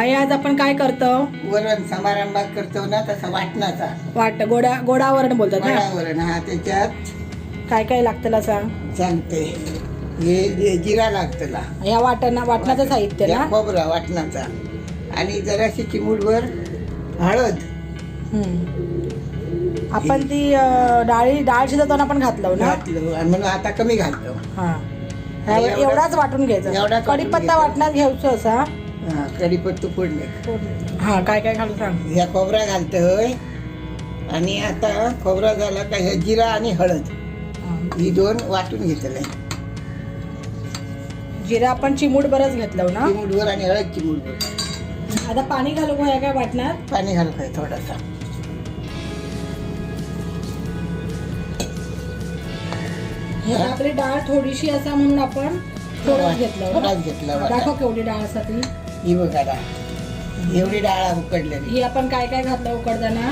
आई आज आपण काय करतो? वरण समारंभात करतो ना तसा वाटणाचा गोडा वरण बोलतात ना. वरण. हा त्याच्यात काय काय लागतं सांग. सांगते. हे जिरा लागतला, या वाटणाचं साहित्य ना. खोबरा वाटणाचा आणि जराशी चिमूटभर हळद. आपण ती डाळ शिजवताना पण घातलं ना. घातलं आणि म्हणून आता कमी घालतो. हा एवढाच वाटून घ्यायचा. कढीपत्ता वाटणात घ्यायचं असा. कढीपत्ता फोडणे. हा काय काय घालू सांग. ह्या खोबरा घालतोय आणि आता खोबरा झाला का ह्या जिरा आणि हळद ही दोन वाटून घेतलंय. जिरा आपण चिमूट बरच घेतलं ना. चिमूटभर आणि हळद चिमूटभर. आता पाणी घालू का काय वाटणात? पाणी घालतोय थोडासा. आपली डाळ थोडीशी असा म्हणून आपण थोडाच घेतला. दाखव केवढी डाळ असा. ही बघा डाळ, एवढी डाळ उकडलेली. ही आपण काय काय घातलं उकडताना?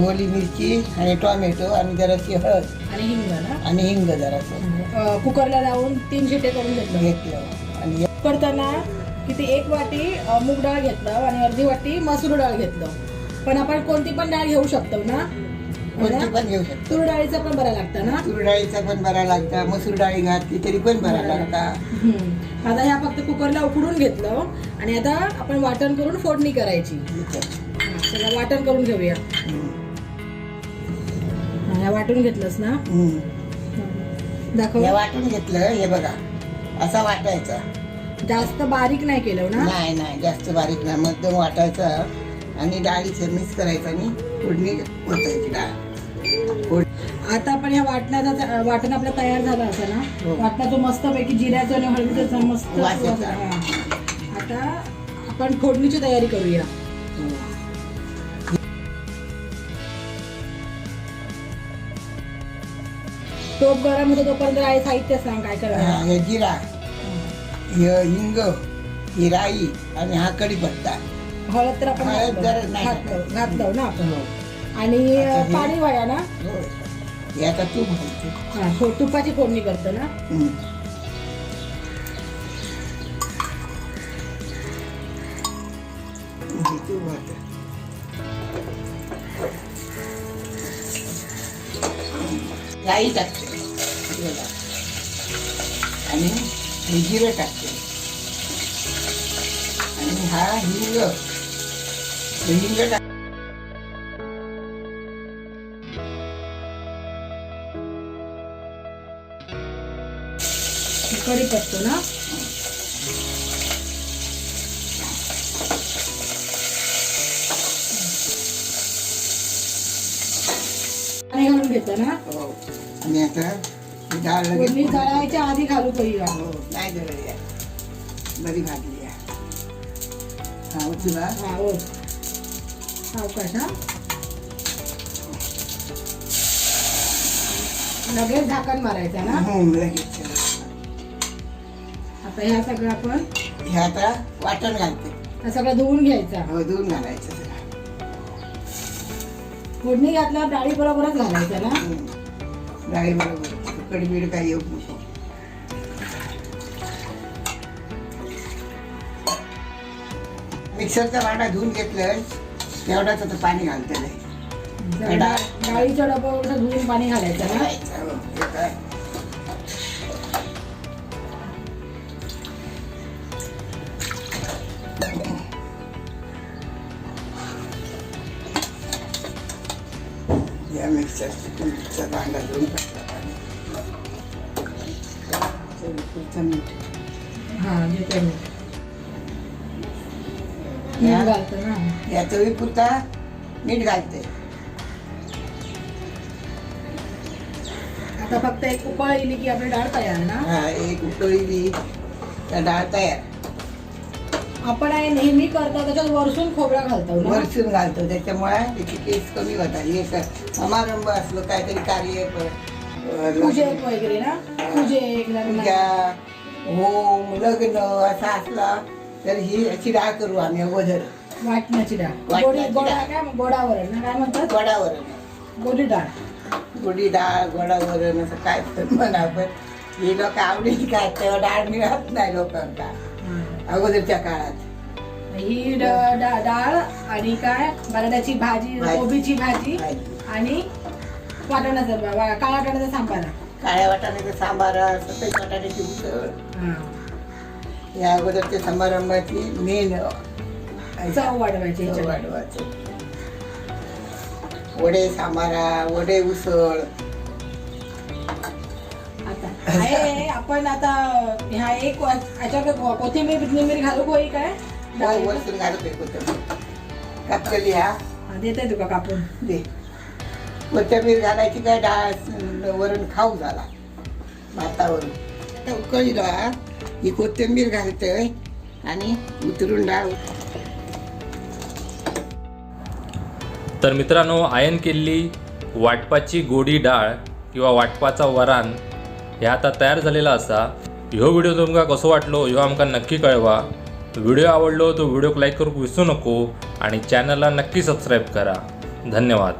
ओली मिरची आणि टोमॅटो आणि जराशी हळद आणि हिंग ना. आणि हिंग जरासं कुकरला लावून 3 शिटे करून घेतलं. आणि उकडताना किती 1 वाटी मूग डाळ घेतलं आणि अर्धी वाटी मसूर डाळ घेतलं. पण आपण कोणती पण डाळ घेऊ शकतो ना. कोणती पण घेऊ शकतो. तूर डाळीचा पण बरा लागतं ना. तूर डाळीचा पण बरा लागता, मसूर डाळी घातली तरी पण बरा लागता. आता ह्या फक्त कुकरला उकडून घेतलं आणि आता आपण वाटण करून फोडणी करायची. सगळं वाटण करून घेऊया. वाटून घेतलंस ना. दाखव. वाटून घेतलं. हे बघा असा वाटायचा. जास्त बारीक नाही केलं ना. नाही जास्त बारीक नाही, मध्यम वाटायचा आणि डाळीचं मिक्स करायचं आणि फोडणी ओतायची डाळ. आता आपण ह्या वाटण आपलं तयार झालं असं ना. वाटणाचा मस्त पैकी जिऱ्याचं आणि हळदीचं मस्त. आता आपण फोडणीची तयारी करूया. टोप गरम होतो तोपर्यंत आई साहित्य सांग काय करायचं. जिरा, हिंग, ही राई आणि हा कढीपत्ता. हळद तर आपण घातलं ना आपण. आणि पाणी वाया ना. आता तूप घालतो. तुपाची फोडणी करतो ना. राई टाकते आणि जिरं टाकते आणि हा हिंग टाक. कढीपत्ता ना. पाणी घालून घेतो ना. आणि आता डाळ फोडणी जळायच्या आधी घालू पहिला. नाही जळली, बरी भाजली. हा उचला. सावकाश. लगेच झाकण मारायचं ना. लगेच. आता ह्या सगळं आपण हे आता वाटण घालते. सगळं धुवून घ्यायचं. धुवून घालायचं. फोडणी घातल्यावर डाळी बरोबरच घालायचं ना. डाळी बरोबर कडीबीड काही येऊ नको. मिक्सरचा भांडा धुवून घेतलं तेवढाच आता पाणी घालतलंय. डाळीच्या डब्यावर धुवून पाणी घालायचं ना. या मिक्सरचा भांडा धुवून टाकला पाणी. मीठ. घेते मीठ घालतो ना. या चवीपुरता मीठ घालते. आता फक्त एक उकळ येईल की आपली डाळ तयार ना. एक उकळी त्या डाळ तयार. आपण नेहमी करतो त्याच्यात वरसून खोबरा घालतो ना. वरसून घालतो त्याच्यामुळे त्याची टेस्ट कमी होता. हे समारंभ असलो काहीतरी कार्य पूजेक वगैरे ना. पूजा होम लग्न असा असला तर ही अशी डाळ करू आम्ही अगोदर. वाटणाची डाळ. गोडावरण ना काय म्हणतात. गोडावरण. गोडी डाळ. गोडी डाळ गोडावरण असं काय म्हणा. पण हे लोक आवडीची काय तेव्हा डाळ मिळत नाही लोकांना अगोदरच्या काळात. ही डाळ आणि काय बटाट्याची भाजी, कोबीची भाजी आणि काळ्या वाटाण्याचा सांबार, काळ्या वाटाण्याचा सांबार, सफेद वाटाण्याची उसळ. या अगोदरच्या समारंभाची मेन चव वाढवायची. वडे सांबारा, वडे उसळ. आता आपण आता ह्या एक याच्यावर कोथिंबीर घालू कोई काय वरतून घालतोय कोथिंबीर कापलेली. देते तुका कापून दे. कोथिंबीर घालायची काय, डाळ वरण खाऊ झाला भातावरून. आता उकळीला ही कोथिंबीर घालतोय आणि उतरून डाळ. तर मित्रांनो, आयन केल्ली वाटपाची गोडी डाळ किंवा वाटपाचा वरान हे आता तयार झालेला असा. ह्यो व्हिडिओ तुमका कसो वाटलो ह्यो आमकां नक्की कळवा. व्हिडिओ आवडलो तो व्हिडिओक लाईक करूक विसरू नको आणि चॅनलला नक्की सबस्क्राईब करा. धन्यवाद.